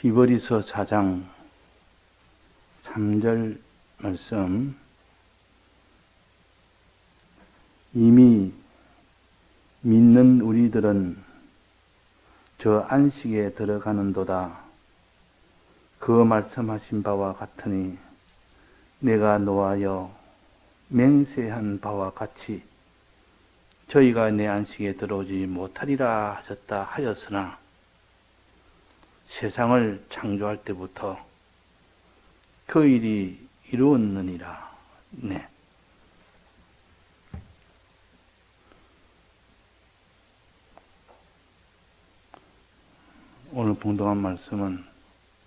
히브리서 4장 3절 말씀. 이미 믿는 우리들은 저 안식에 들어가는도다. 그 말씀하신 바와 같으니 내가 노하여 맹세한 바와 같이 저희가 내 안식에 들어오지 못하리라 하셨다 하였으나 세상을 창조할 때부터 그 일이 이루었느니라. 네. 오늘 봉독한 말씀은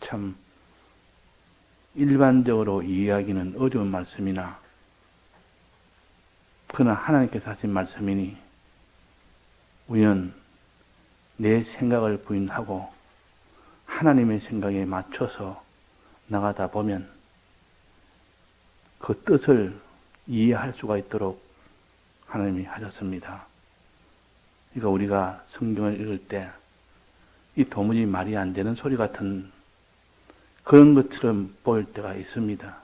참 일반적으로 이해하기는 어려운 말씀이나 그러나 하나님께서 하신 말씀이니 우리는 내 생각을 부인하고 하나님의 생각에 맞춰서 나가다 보면 그 뜻을 이해할 수가 있도록 하나님이 하셨습니다. 그러니까 우리가 성경을 읽을 때 이 도무지 말이 안 되는 소리 같은 그런 것처럼 보일 때가 있습니다.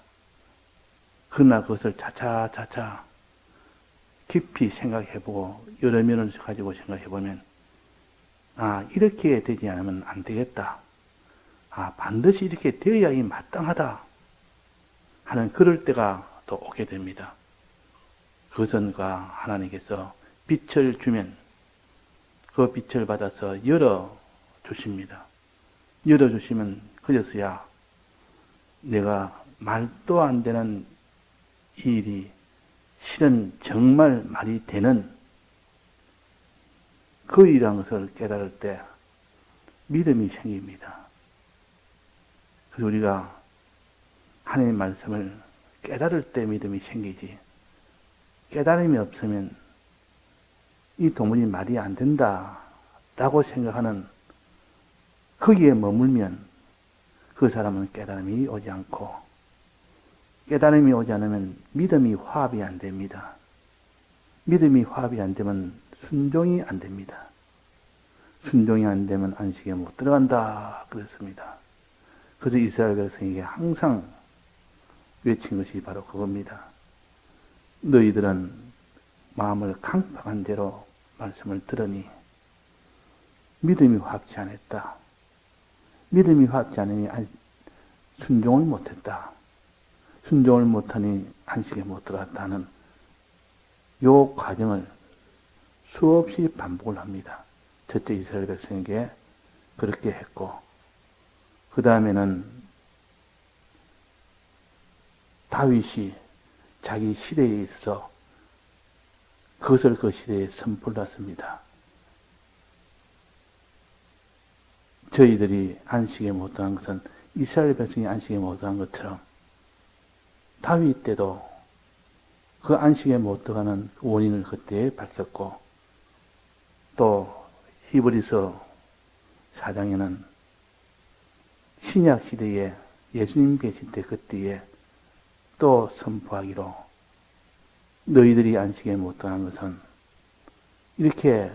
그러나 그것을 차차차차 깊이 생각해보고 여러 면을 가지고 생각해보면 이렇게 되지 않으면 안 되겠다. 반드시 이렇게 되어야이 마땅하다 하는 그럴 때가 또 오게 됩니다. 그것은 하나님께서 빛을 주면 그 빛을 받아서 열어주십니다. 열어주시면 그제서야 내가 말도 안 되는 이 일이 실은 정말 말이 되는 그 일이라는 것을 깨달을 때 믿음이 생깁니다. 그래서 우리가 하나님의 말씀을 깨달을 때 믿음이 생기지, 깨달음이 없으면 이 도무지 말이 안 된다라고 생각하는 거기에 머물면 그 사람은 깨달음이 오지 않고, 깨달음이 오지 않으면 믿음이 화합이 안 됩니다. 믿음이 화합이 안 되면 순종이 안 됩니다. 순종이 안 되면 안식에 못 들어간다 그랬습니다. 그래서 이스라엘 백성에게 항상 외친 것이 바로 그겁니다. 너희들은 마음을 강팍한 대로 말씀을 들으니 믿음이 화합지 않았다. 믿음이 화합지 않으니 순종을 못했다. 순종을 못하니 안식에 못 들어갔다는 요 과정을 수없이 반복을 합니다. 첫째 이스라엘 백성에게 그렇게 했고, 그 다음에는 다윗이 자기 시대에 있어서 그것을 그 시대에 선포를 했습니다. 저희들이 안식에 못 들어간 것은 이스라엘 백성이 안식에 못 들어간 것처럼 다윗 때도 그 안식에 못 들어가는 원인을 그때 밝혔고, 또 히브리서 4장에는 신약 시대에 예수님 계실 때 그때에 또 선포하기로 너희들이 안식에 못 들어간 것은 이렇게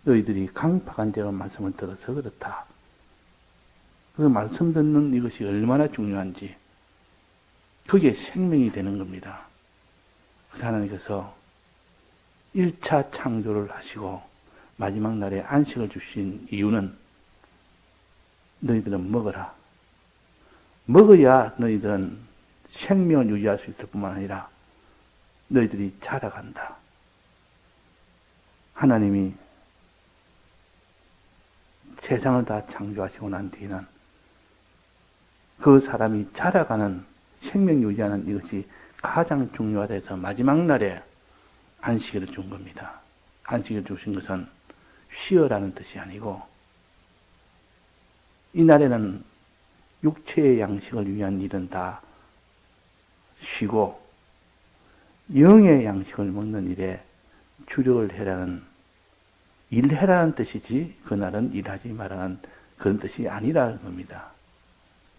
너희들이 강팍한 대로 말씀을 들어서 그렇다. 그 말씀 듣는 이것이 얼마나 중요한지 그게 생명이 되는 겁니다. 그래서 하나님께서 1차 창조를 하시고 마지막 날에 안식을 주신 이유는 너희들은 먹어라. 먹어야 너희들은 생명을 유지할 수 있을 뿐만 아니라 너희들이 자라간다. 하나님이 세상을 다 창조하시고 난 뒤에는 그 사람이 자라가는 생명 유지하는 이것이 가장 중요하다 해서 마지막 날에 안식일을 준 겁니다. 안식일을 주신 것은 쉬어라는 뜻이 아니고 이 날에는 육체의 양식을 위한 일은 다 쉬고 영의 양식을 먹는 일에 주력을 해라는, 일해라는 뜻이지 그날은 일하지 말라는 그런 뜻이 아니라는 겁니다.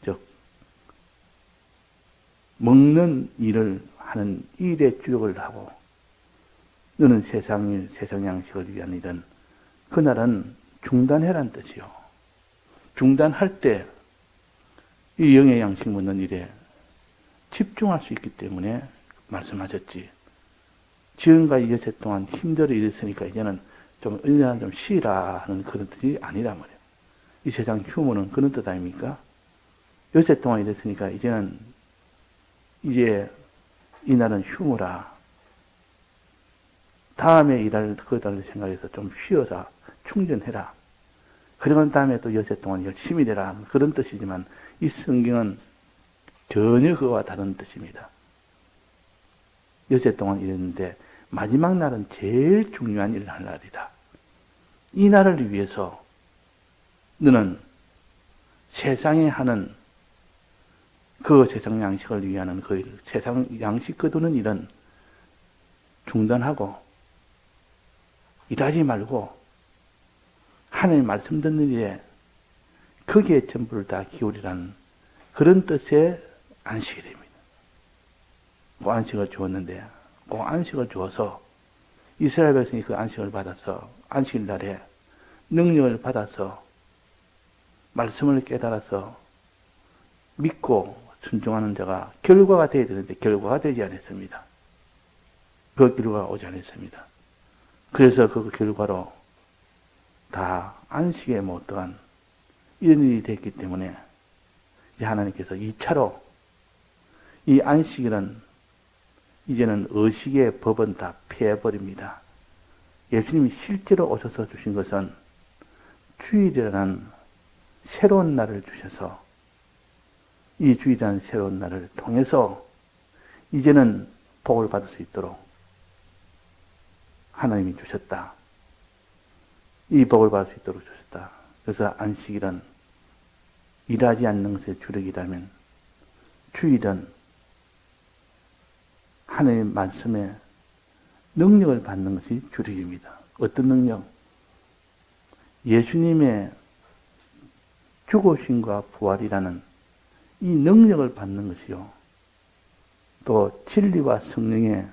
즉 먹는 일을 하는 일에 주력을 하고 너는 세상 양식을 위한 일은 그날은 중단해라는 뜻이요. 중단할 때 이 영의 양식 묻는 일에 집중할 수 있기 때문에 말씀하셨지. 지금까지 여세 동안 힘들어 일했으니까 이제는 좀 은연한 좀 쉬라 하는 그런 뜻이 아니란 말이에요. 이 세상 휴무는 그런 뜻 아닙니까? 여세 동안 일했으니까 이제 이날은 휴무라. 다음에 일할 그날을 생각해서 좀 쉬어라. 충전해라. 그러고 다음에 또 여세 동안 열심히 되라. 그런 뜻이지만 이 성경은 전혀 그와 다른 뜻입니다. 여세 동안 일했는데 마지막 날은 제일 중요한 일을 할 날이다. 이 날을 위해서 너는 세상에 하는 그 세상 양식을 위하는 그 일, 세상 양식 거두는 일은 중단하고 일하지 말고 하나님의 말씀 듣는 일에 거기에 전부를 다 기울이라는 그런 뜻의 안식일입니다. 그 안식을 주었는데 그 안식을 주어서 이스라엘 백성이 그 안식을 받아서 안식일 날에 능력을 받아서 말씀을 깨달아서 믿고 순종하는 자가 결과가 되어야 되는데 결과가 되지 않았습니다. 그 결과가 오지 않았습니다. 그래서 그 결과로 다 안식에 못 들어간 이런 일이 됐기 때문에 이제 하나님께서 2차로 이 안식일은 이제는 의식의 법은 다 피해버립니다. 예수님이 실제로 오셔서 주신 것은 주일이라는 새로운 날을 주셔서 이 주일이라는 새로운 날을 통해서 이제는 복을 받을 수 있도록 하나님이 주셨다. 이 복을 받을 수 있도록 주셨다. 그래서 안식일은 일하지 않는 것의 주력이라면 주일은 하나님의 말씀에 능력을 받는 것이 주력입니다. 어떤 능력? 예수님의 죽으심과 부활이라는 이 능력을 받는 것이요. 또 진리와 성령의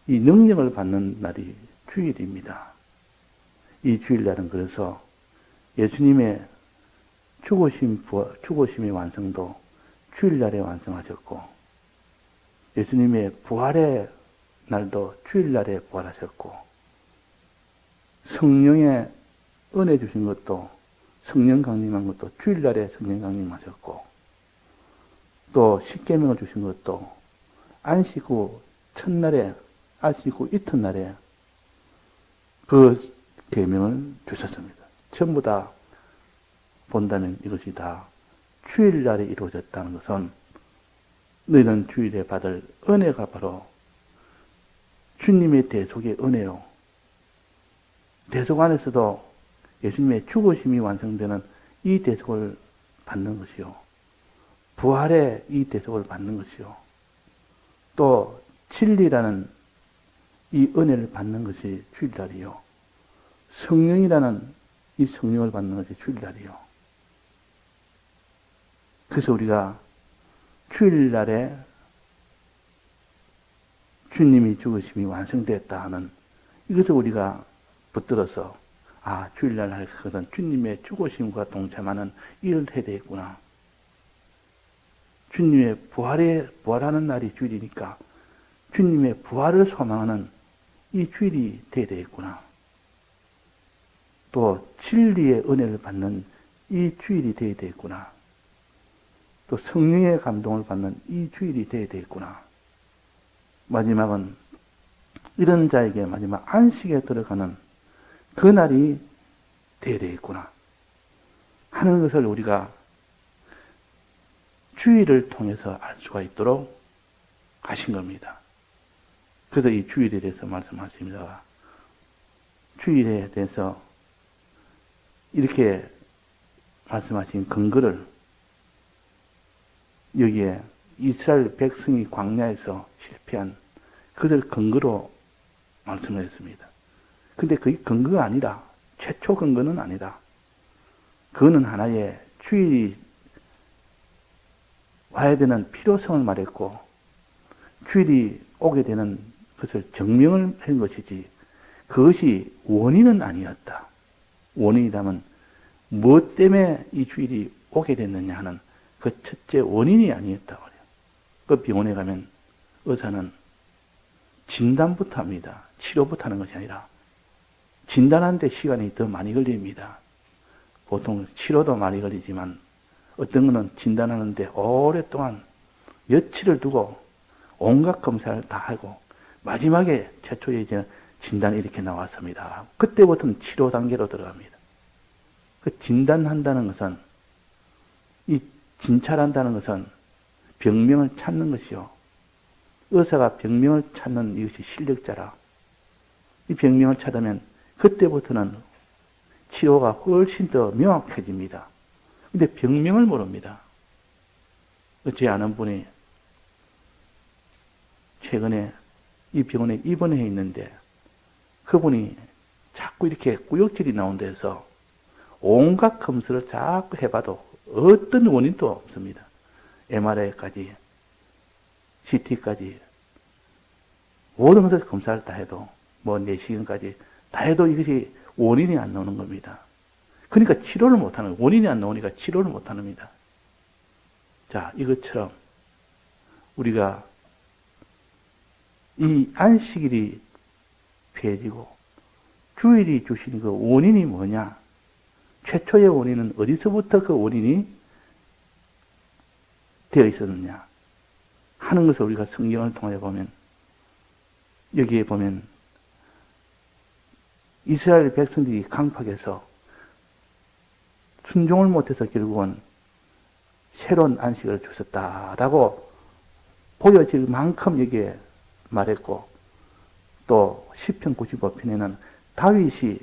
이 능력을 받는 날이 주일입니다. 이 주일날은 그래서 예수님의 죽으심의 완성도 주일날에 완성하셨고 예수님의 부활의 날도 주일날에 부활하셨고 성령의 은혜 주신 것도 성령 강림한 것도 주일날에 성령 강림하셨고 또 십계명을 주신 것도 안식 후 첫날에 안식 후 이튿날에 그 계명을 주셨습니다. 전부 다 본다면 이것이 다 주일날에 이루어졌다는 것은 너희는 주일에 받을 은혜가 바로 주님의 대속의 은혜요. 대속 안에서도 예수님의 죽으심이 완성되는 이 대속을 받는 것이요. 부활의 이 대속을 받는 것이요. 또 진리라는 이 은혜를 받는 것이 주일날이요. 성령이라는 이 성령을 받는 것이 주일날이요. 그래서 우리가 주일날에 주님이 죽으심이 완성됐다 하는 이것을 우리가 붙들어서 주일날 할 것은 주님의 죽으심과 동참하는 일을 해야 되겠구나. 주님의 부활하는 날이 주일이니까 주님의 부활을 소망하는 이 주일이 돼야 되겠구나. 또 진리의 은혜를 받는 이 주일이 돼야 되겠구나. 또 성령의 감동을 받는 이 주일이 돼야 되겠구나. 마지막은 이런 자에게 마지막 안식에 들어가는 그 날이 돼야 되겠구나 하는 것을 우리가 주일을 통해서 알 수가 있도록 하신 겁니다. 그래서 이 주일에 대해서 말씀하십니다. 주일에 대해서 이렇게 말씀하신 근거를 여기에 이스라엘 백성이 광야에서 실패한 그들 근거로 말씀을 했습니다. 근데 그게 근거가 아니라 최초 근거는 아니다. 그거는 하나의 주일이 와야 되는 필요성을 말했고 주일이 오게 되는 것을 증명을 한 것이지 그것이 원인은 아니었다. 원인이라면 무엇 때문에 이 주일이 오게 됐느냐 하는 그 첫째 원인이 아니었다고 그래요. 그 병원에 가면 의사는 진단부터 합니다. 치료부터 하는 것이 아니라 진단하는데 시간이 더 많이 걸립니다. 보통 치료도 많이 걸리지만 어떤 거는 진단하는데 오랫동안 며칠을 두고 온갖 검사를 다 하고 마지막에 최초에 이제 진단이 이렇게 나왔습니다. 그때부터는 치료 단계로 들어갑니다. 그 진단한다는 것은, 이 진찰한다는 것은 병명을 찾는 것이요. 의사가 병명을 찾는 이것이 실력자라. 이 병명을 찾으면 그때부터는 치료가 훨씬 더 명확해집니다. 근데 병명을 모릅니다. 제 아는 분이 최근에 이 병원에 입원해 있는데 그분이 자꾸 이렇게 구역질이 나온 데서 온갖 검사를 자꾸 해봐도 어떤 원인도 없습니다. MRI까지, CT까지, 모든 것을 검사를 다 해도, 뭐 내시경까지 다 해도 이것이 원인이 안 나오는 겁니다. 그러니까 치료를 못하는 거예요. 원인이 안 나오니까 치료를 못하는 겁니다. 자, 이것처럼 우리가 이 안식일이 폐해지고 주일이 주신 그 원인이 뭐냐? 최초의 원인은 어디서부터 그 원인이 되어 있었느냐 하는 것을 우리가 성경을 통해 보면, 여기에 보면 이스라엘 백성들이 강팍해서 순종을 못해서 결국은 새로운 안식을 주셨다라고 보여질 만큼 여기에 말했고, 또 시편 95편에는 다윗이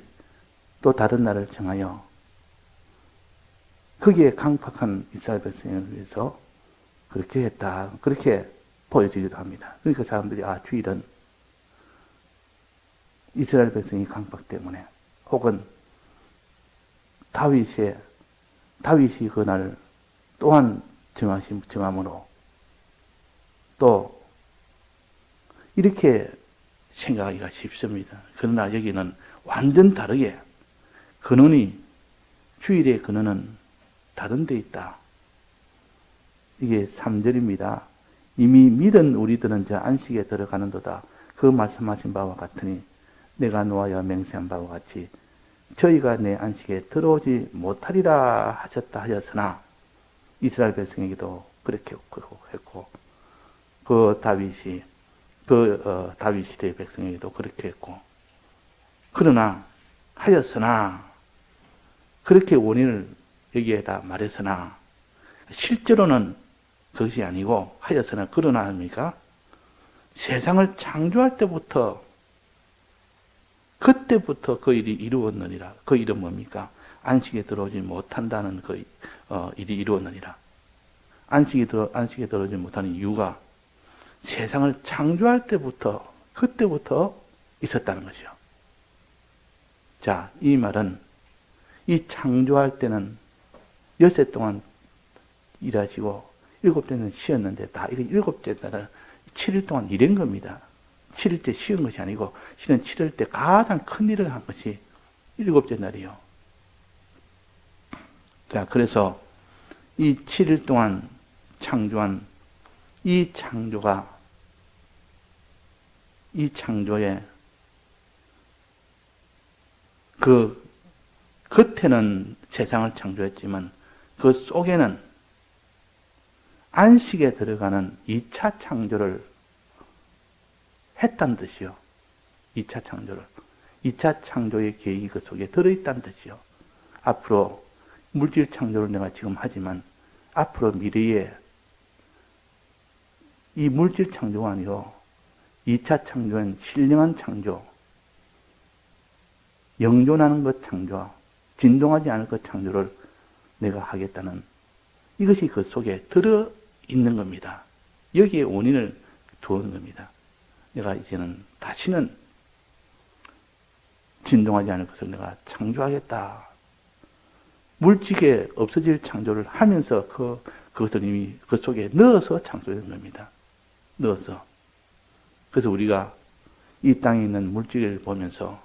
또 다른 날을 정하여 거기에 강팍한 이스라엘 백성을 위해서 그렇게 했다. 그렇게 보여지기도 합니다. 그러니까 사람들이 주일은 이스라엘 백성이 강팍 때문에, 혹은 다윗이 그날 또한 정함으로 또 이렇게 생각하기가 쉽습니다. 그러나 여기는 완전 다르게 근원이, 주일의 근원은 다른 데 있다. 이게 3절입니다. 이미 믿은 우리들은 저 안식에 들어가는도다. 그 말씀하신 바와 같으니 내가 노하여 맹세한 바와 같이 저희가 내 안식에 들어오지 못하리라 하셨다 하였으나, 이스라엘 백성에게도 그렇게 했고, 다윗 시대의 백성에게도 그렇게 했고, 그러나 하였으나, 그렇게 원인을 여기에다 말했으나 실제로는 그것이 아니고, 하였으나 그러나 합니까? 세상을 창조할 때부터, 그때부터 그 일이 이루었느니라. 그 일은 뭡니까? 안식에 들어오지 못한다는 그 일이 이루었느니라. 안식에 들어오지 못하는 이유가 세상을 창조할 때부터, 그때부터 있었다는 것이요. 자, 이 말은 이 창조할 때는 엿새 동안 일하시고 7째는 쉬었는데, 다 이거 7째 날은 7일 동안 일한 겁니다. 7일째 쉬운 것이 아니고, 실은 7일 때 가장 큰 일을 한 것이 7째 날이요. 자, 그래서 이 7일 동안 창조한 이 창조의 그 겉에는 세상을 창조했지만 그 속에는 안식에 들어가는 2차 창조를 했다는 뜻이요. 2차 창조를. 2차 창조의 계획이 그 속에 들어있다는 뜻이요. 앞으로 물질 창조를 내가 지금 하지만 앞으로 미래에 이 물질 창조가 아니고 2차 창조는 신령한 창조, 영존하는 것 창조, 진동하지 않을 것 창조를 내가 하겠다는, 이것이 그 속에 들어있는 겁니다. 여기에 원인을 두는 겁니다. 내가 이제는 다시는 진동하지 않을 것을 내가 창조하겠다. 물질에 없어질 창조를 하면서 그것을 이미 그 속에 넣어서 창조된 겁니다. 넣어서. 그래서 우리가 이 땅에 있는 물질을 보면서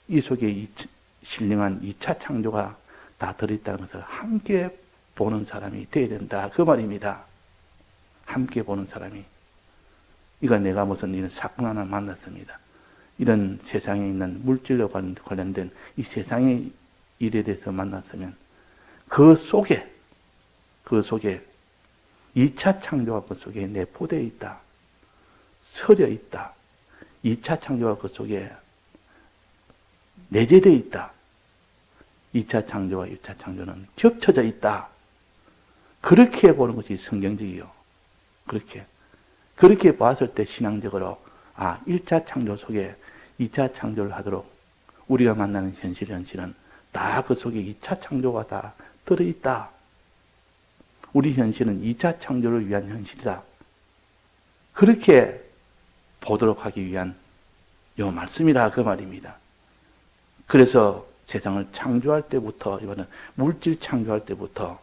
이 속에 이 신령한 2차 창조가 다 들어있다는 것을 함께 보는 사람이 되어야 된다. 그 말입니다. 함께 보는 사람이. 이거 내가 무슨 이런 사건 하나 만났습니다. 이런 세상에 있는 물질과 관련된 이 세상의 일에 대해서 만났으면 그 속에 2차 창조가 그 속에 내포되어 있다. 서려 있다. 2차 창조가 그 속에 내재되어 있다. 2차 창조와 1차 창조는 겹쳐져 있다. 그렇게 보는 것이 성경적이요. 그렇게 봤을 때 신앙적으로 1차 창조 속에 2차 창조를 하도록 우리가 만나는 현실은 다 그 속에 2차 창조가 다 들어있다. 우리 현실은 2차 창조를 위한 현실이다. 그렇게 보도록 하기 위한 요 말씀이라 그 말입니다. 그래서 세상을 창조할 때부터, 이거는 물질 창조할 때부터,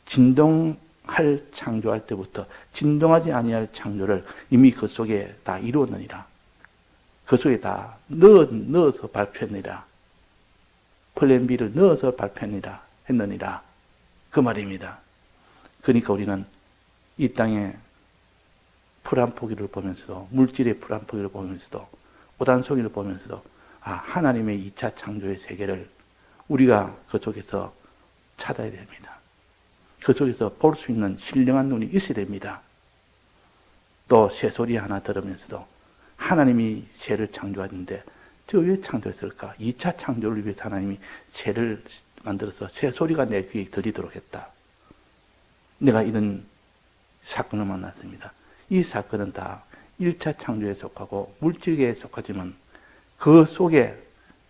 진동할 창조할 때부터 진동하지 아니할 창조를 이미 그 속에 다 이루었느니라. 그 속에 다 넣어서 발표했느니라. 플랜 B를 넣어서 발표했느니라. 했느니라. 그 말입니다. 그러니까 우리는 이 땅에 풀 한 포기를 보면서도, 물질의 풀 한 포기를 보면서도, 옷 한 송이를 보면서도 하나님의 2차 창조의 세계를 우리가 그 속에서 찾아야 됩니다. 그 속에서 볼 수 있는 신령한 눈이 있어야 됩니다. 또 새소리 하나 들으면서도 하나님이 새를 창조하는데 저 왜 창조했을까? 2차 창조를 위해서 하나님이 새를 만들어서 새소리가 내 귀에 들리도록 했다. 내가 이런 사건을 만났습니다. 이 사건은 다 1차 창조에 속하고 물질계에 속하지만 그 속에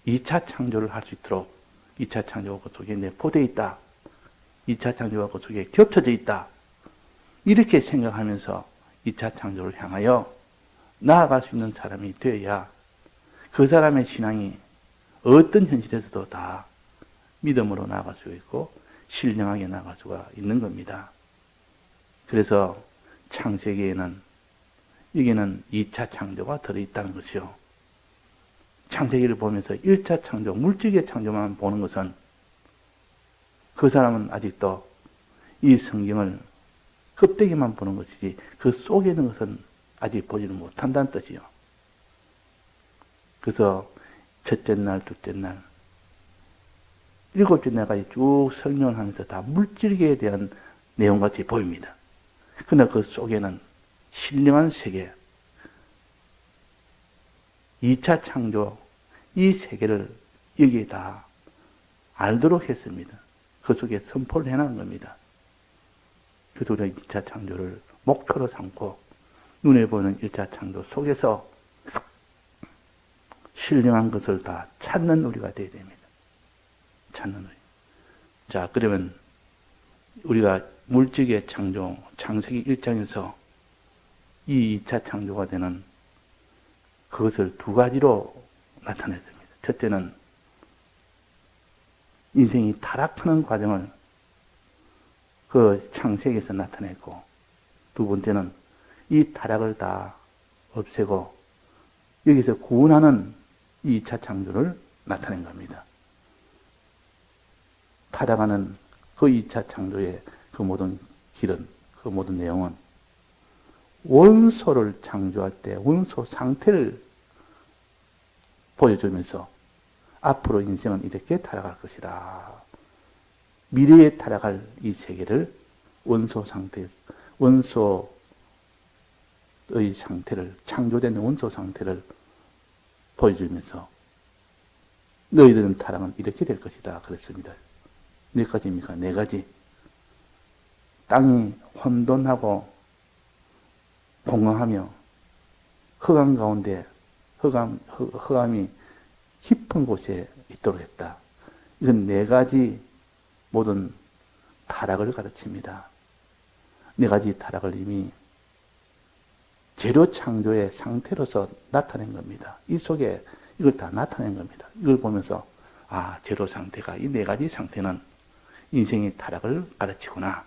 2차 창조를 할 수 있도록 2차 창조가 그 속에 내포되어 있다. 2차 창조가 그 속에 겹쳐져 있다. 이렇게 생각하면서 2차 창조를 향하여 나아갈 수 있는 사람이 되어야 그 사람의 신앙이 어떤 현실에서도 다 믿음으로 나아갈 수 있고 신령하게 나아갈 수가 있는 겁니다. 그래서 창세기에는 여기는 2차 창조가 들어있다는 것이요. 창세기를 보면서 1차 창조, 물질의 창조만 보는 것은 그 사람은 아직도 이 성경을 껍데기만 보는 것이지 그 속에 있는 것은 아직 보지는 못한다는 뜻이요. 그래서 첫째 날, 둘째 날, 일곱째 날까지 쭉 설명을 하면서 다 물질계에 대한 내용같이 보입니다. 그러나 그 속에는 신령한 세계, 2차 창조, 이 세계를 여기에 다 알도록 했습니다. 그 속에 선포를 해놓은 겁니다. 그래서 우리가 2차 창조를 목표로 삼고 눈에 보이는 1차 창조 속에서 신령한 것을 다 찾는 우리가 되어야 됩니다. 찾는 우리. 자, 그러면 우리가 물질의 창조, 창세기 1장에서 이 2차 창조가 되는 그것을 두 가지로 나타냈습니다. 첫째는 인생이 타락하는 과정을 그 창세기에서 나타냈고, 두 번째는 이 타락을 다 없애고 여기서 구원하는 2차 창조를 나타낸 겁니다. 타락하는 그 2차 창조의 그 모든 길은, 그 모든 내용은 원소를 창조할 때 원소 상태를 보여주면서 앞으로 인생은 이렇게 타락할 것이다. 미래에 타락할 이 세계를 원소 상태, 원소의 상태를, 창조된 원소 상태를 보여주면서 너희들은 타락은 이렇게 될 것이다. 그랬습니다. 몇 가지입니까? 네 가지. 땅이 혼돈하고 공허하며 흑암 가운데 흑암이 깊은 곳에 있도록 했다. 이건 네 가지 모든 타락을 가르칩니다. 네 가지 타락을 이미 재료 창조의 상태로서 나타낸 겁니다. 이 속에 이걸 다 나타낸 겁니다. 이걸 보면서 재료 상태가 이 네 가지 상태는 인생의 타락을 가르치구나.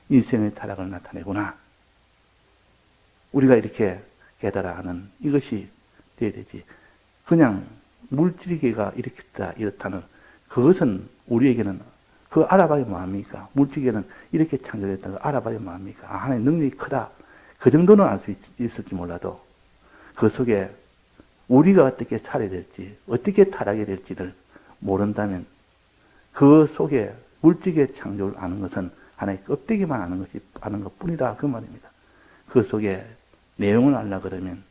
인생의 타락을 나타내구나. 우리가 이렇게 깨달아 하는 이것이 되어야 되지. 그냥 물질계가 이렇겠다, 이렇다는 그것은 우리에게는 그 알아봐야 뭐합니까? 물질계는 이렇게 창조됐다는 걸 알아봐야 뭐합니까? 아, 하나님 능력이 크다. 그 정도는 알 수 있을지 몰라도 그 속에 우리가 어떻게 살아야 될지, 어떻게 타락해야 될지를 모른다면 그 속에 물질계 창조를 아는 것은 하나의 껍데기만 아는 것 뿐이다. 그 말입니다. 그 속에 내용을 알라 그러면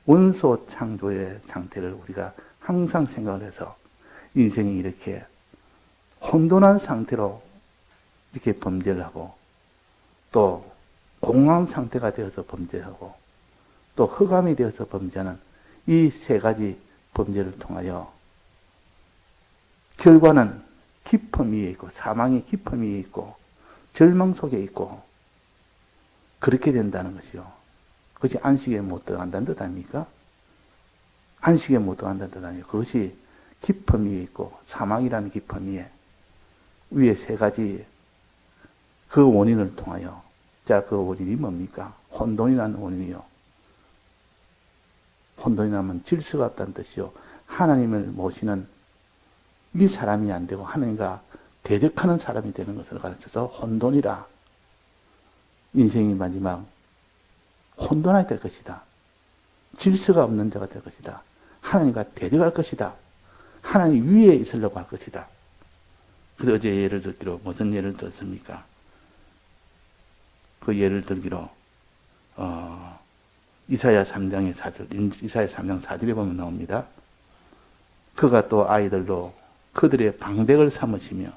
원소 창조의 상태를 우리가 항상 생각을 해서 인생이 이렇게 혼돈한 상태로 이렇게 범죄를 하고 또 공허한 상태가 되어서 범죄하고 또 흑암이 되어서 범죄하는 이 세 가지 범죄를 통하여 결과는 깊음 위에 있고 사망의 깊음 위에 있고 절망 속에 있고 그렇게 된다는 것이요. 그것이 안식에 못 들어간다는 뜻 아닙니까? 안식에 못 들어간다는 뜻 아니에요. 그것이 깊음 위에 있고 사망이라는 깊음 위에 세 가지 그 원인을 통하여 자, 그 원인이 뭡니까? 혼돈이라는 원인이요. 혼돈이라면 질서가 없다는 뜻이요. 하나님을 모시는 이 사람이 안 되고 하나님과 대적하는 사람이 되는 것을 가르쳐서 혼돈이라. 인생이 마지막 혼돈하게 될 것이다. 질서가 없는 자가 될 것이다. 하나님과 대적할 것이다. 하나님 위에 있으려고 할 것이다. 그래서 어제 예를 들기로 무슨 예를 들었습니까? 그 예를 들기로 이사야 3장의 4절, 이사야 3장 4절에 보면 나옵니다. 그가 또 아이들로 그들의 방백을 삼으시며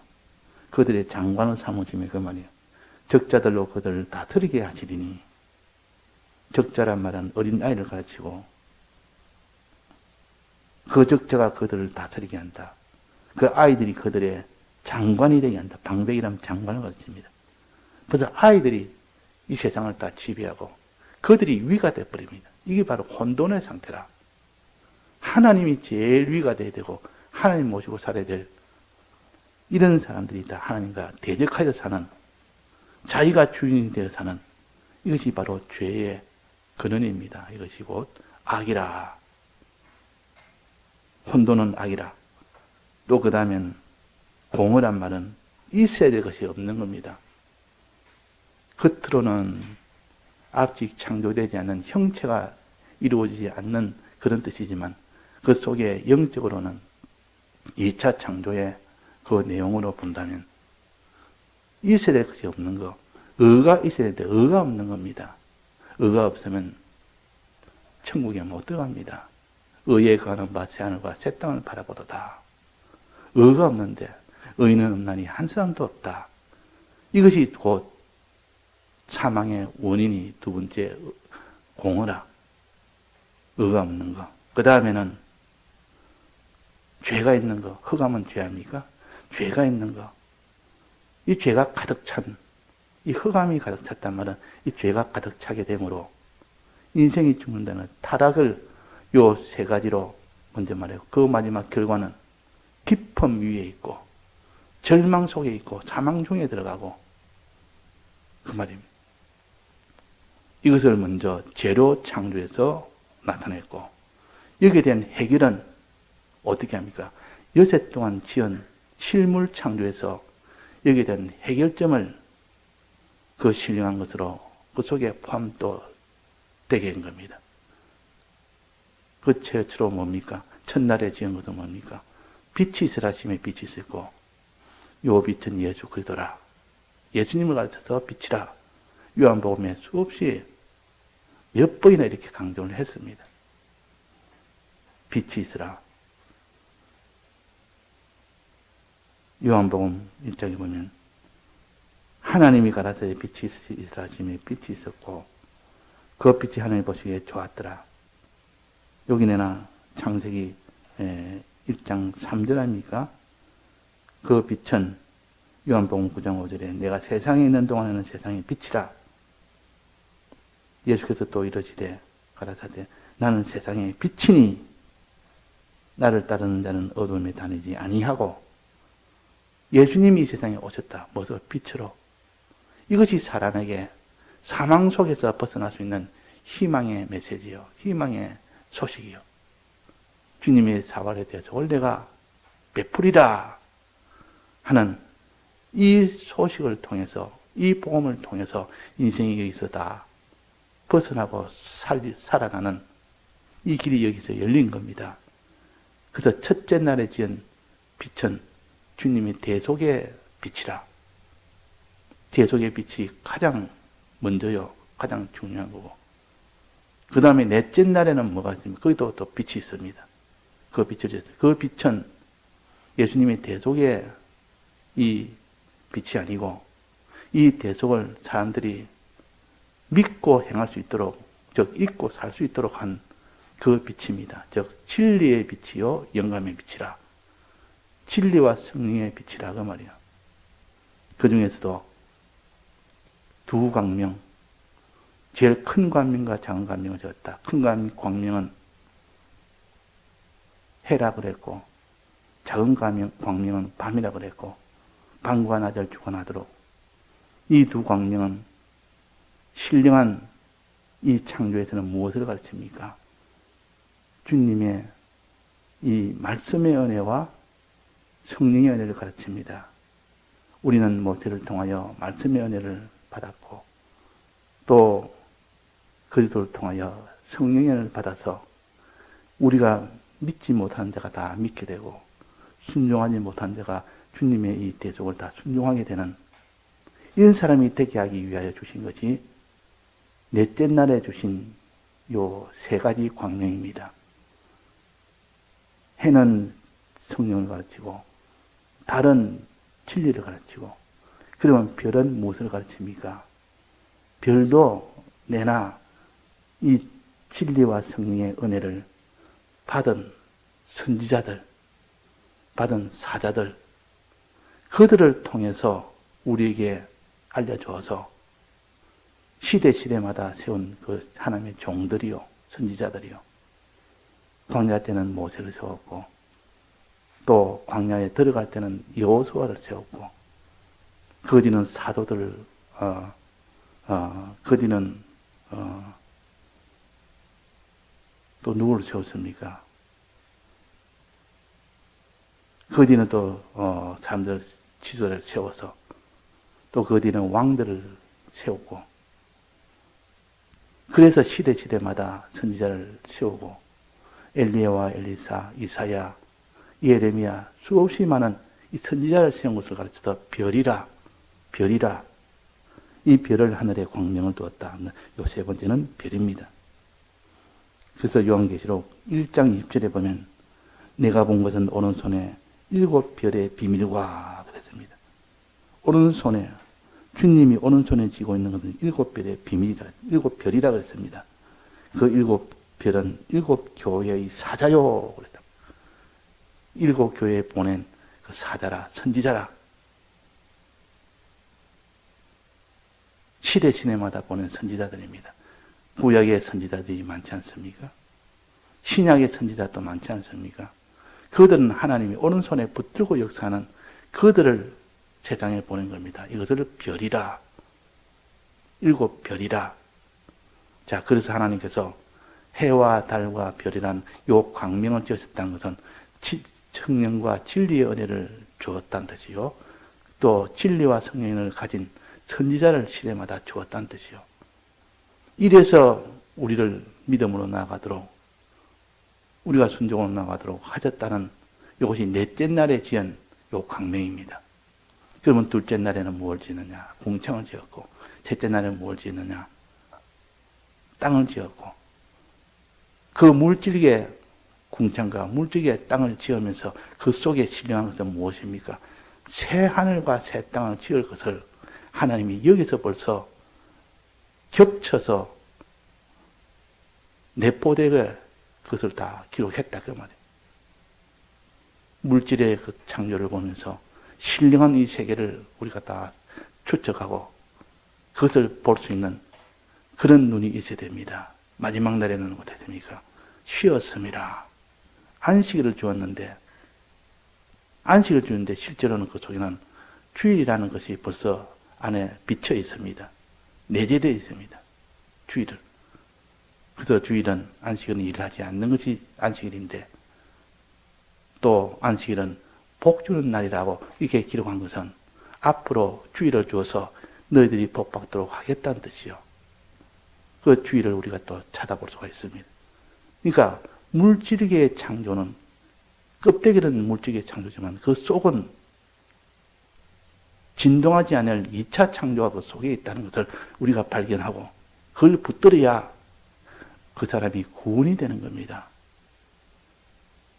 그들의 장관을 삼으시며 그 말이에요. 적자들로 그들을 다스리게 하시리니 적자란 말은 어린 아이를 가르치고 그 적자가 그들을 다스리게 한다. 그 아이들이 그들의 장관이 되게 한다. 방백이라면 장관을 가르칩니다. 그래서 아이들이 이 세상을 다 지배하고 그들이 위가 되어버립니다. 이게 바로 혼돈의 상태라. 하나님이 제일 위가 돼야 되고 하나님 모시고 살아야 될 이런 사람들이 다 하나님과 대적하여 사는 자기가 주인이 되어 사는 이것이 바로 죄의 근원입니다. 이것이 곧 악이라. 혼돈은 악이라. 또 그 다음엔 공허란 말은 있어야 될 것이 없는 겁니다. 겉으로는 아직 창조되지 않는 형체가 이루어지지 않는 그런 뜻이지만 그 속에 영적으로는 2차 창조의 그 내용으로 본다면 있어야 될 것이 없는 거. 의가 있어야 되는데 의가 없는 겁니다. 의가 없으면 천국에 못 들어갑니다. 의에 거하는 바 새하늘과 새 땅을 바라보도다. 의가 없는데 의는 없나니 한 사람도 없다. 이것이 곧 사망의 원인이 두 번째 공허라. 의가 없는 거. 그 다음에는 죄가 있는 거. 흑암은 죄 아닙니까? 죄가 있는 거. 이 죄가 가득 찬, 이 흑암이 가득 찼단 말은 이 죄가 가득 차게 되므로 인생이 죽는다는 타락을 요 세 가지로 먼저 말해요. 그 마지막 결과는 깊음 위에 있고 절망 속에 있고 사망 중에 들어가고 그 말입니다. 이것을 먼저 재료 창조에서 나타냈고 여기에 대한 해결은 어떻게 합니까? 여세 동안 지은 실물 창조에서 여기에 대한 해결점을 그 신령한 것으로 그 속에 포함도 되게 한 겁니다. 그 최초로 뭡니까? 첫날에 지은 것은 뭡니까? 빛이 있으라 하심에 빛이 있었고 요 빛은 예수 그리스도라. 예수님을 가르쳐서 빛이라. 요한복음에 수없이 몇 번이나 이렇게 강조를 했습니다. 빛이 있으라. 요한복음 1장에 보면 하나님이 가라사대 빛이 있으라 하시며 빛이 있었고 그 빛이 하나님 보시기에 좋았더라. 여기내나 창세기 1장 3절 아닙니까? 그 빛은 요한복음 9장 5절에 내가 세상에 있는 동안에는 세상의 빛이라. 예수께서 또 이러시되 가라사대 나는 세상의 빛이니 나를 따르는 자는 어둠에 다니지 아니하고 예수님이 이 세상에 오셨다. 무엇으로? 빛으로. 이것이 사람에게 사망 속에서 벗어날 수 있는 희망의 메시지요. 희망의 소식이요. 주님의 사활에 대해서 내가 베풀이라 하는 이 소식을 통해서, 이 복음을 통해서 인생이 여기서 다 벗어나고 살아가는 이 길이 여기서 열린 겁니다. 그래서 첫째 날에 지은 빛은 주님의 대속의 빛이라. 대속의 빛이 가장 먼저요. 가장 중요한 거고. 그 다음에 넷째 날에는 뭐가 있습니까? 거기도 또 빛이 있습니다. 그 빛은 예수님의 대속의 이 빛이 아니고 이 대속을 사람들이 믿고 행할 수 있도록, 즉 잊고 살 수 있도록 한 그 빛입니다. 즉 진리의 빛이요 영감의 빛이라. 진리와 성령의 빛이라 그 말이야. 그 중에서도 두 광명, 제일 큰 광명과 작은 광명을 지었다. 큰 광명은 해라 그랬고, 작은 광명은 밤이라 그랬고, 밤과 낮을 주관하도록. 이 두 광명은 신령한 이 창조에서는 무엇을 가르칩니까? 주님의 이 말씀의 은혜와 성령의 은혜를 가르칩니다. 우리는 모세를 통하여 말씀의 은혜를 받았고, 또 그리스도를 통하여 성령의 은혜를 받아서 우리가 믿지 못한 자가 다 믿게 되고, 순종하지 못한 자가 주님의 이 대속을 다 순종하게 되는 이런 사람이 되게 하기 위하여 주신 것이 넷째 날에 주신 요 세 가지 광명입니다. 해는 성령을 가르치고, 달은 진리를 가르치고, 그러면 별은 무엇을 가르칩니까? 별도 내나 이 진리와 성령의 은혜를 받은 선지자들, 받은 사자들, 그들을 통해서 우리에게 알려주어서 시대마다 세운 그 하나님의 종들이요, 선지자들이요. 광야 때는 모세를 세웠고, 또 광야에 들어갈 때는 여호수아를 세웠고, 그 뒤는 사도들을, 그 뒤는, 또 누구를 세웠습니까? 그 뒤는 또, 사람들 지도를 세워서, 또 그 뒤는 왕들을 세웠고, 그래서 시대마다 선지자를 세우고, 엘리야와 엘리사, 이사야, 예레미야, 수없이 많은 이 선지자를 세운 것을 가르쳐서 별이라. 이 별을 하늘에 광명을 두었다. 요 세 번째는 별입니다. 그래서 요한계시록 1장 20절에 보면 내가 본 것은 오른손에 7별의 비밀과 그랬습니다. 오른손에, 주님이 오른손에 쥐고 있는 것은 7별의 비밀이라, 7별이라 그랬습니다. 그 7별은 7교회의 사자요 그랬다. 7교회에 보낸 그 사자라, 선지자라. 시대마다 보낸 선지자들입니다. 구약의 선지자들이 많지 않습니까? 신약의 선지자도 많지 않습니까? 그들은 하나님이 오른손에 붙들고 역사하는 그들을 세상에 보낸 겁니다. 이것을 별이라, 7별이라. 자, 그래서 하나님께서 해와 달과 별이란 요 광명을 지으셨다는 것은 성령과 진리의 은혜를 주었다는 뜻이요. 또 진리와 성령을 가진 선지자를 시대마다 주었다는 뜻이요. 이래서 우리를 믿음으로 나아가도록, 우리가 순종으로 나아가도록 하셨다는 이것이 넷째 날에 지은 요 광명입니다. 그러면 둘째 날에는 무엇을 지느냐? 궁창을 지었고, 셋째 날에는 무엇을 지느냐? 땅을 지었고, 그 물질의 궁창과 물질의 땅을 지으면서 그 속에 신령한 것은 무엇입니까? 새 하늘과 새 땅을 지을 것을 하나님이 여기서 벌써 겹쳐서 내포되게 그것을 다 기록했다 그 말이에요. 물질의 그 창조를 보면서 신령한 이 세계를 우리가 다 추측하고 그것을 볼 수 있는 그런 눈이 있어야 됩니다. 마지막 날에는 어떻게 됩니까? 쉬었습니다. 안식일을 주었는데, 안식을 주는데 실제로는 그 속에는 주일이라는 것이 벌써 안에 비쳐 있습니다. 내재되어 있습니다. 주일을. 그래서 주일은, 안식일은 일하지 않는 것이 안식일인데, 또 안식일은 복 주는 날이라고 이렇게 기록한 것은 앞으로 주일을 주어서 너희들이 복 받도록 하겠다는 뜻이요. 그 주일을 우리가 또 찾아볼 수가 있습니다. 그러니까 물질계의 창조는 껍데기는 물질계의 창조지만 그 속은 진동하지 않을 2차 창조가 그 속에 있다는 것을 우리가 발견하고 그걸 붙들어야 그 사람이 구원이 되는 겁니다.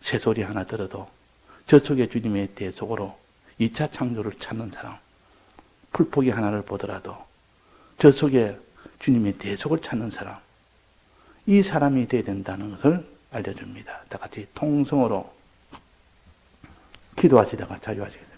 새소리 하나 들어도 저쪽에 주님의 대속으로 2차 창조를 찾는 사람, 풀포기 하나를 보더라도 저쪽에 주님의 대속을 찾는 사람, 이 사람이 되어야 된다는 것을 알려줍니다. 다 같이 통성으로 기도하시다가 자유하시겠습니다.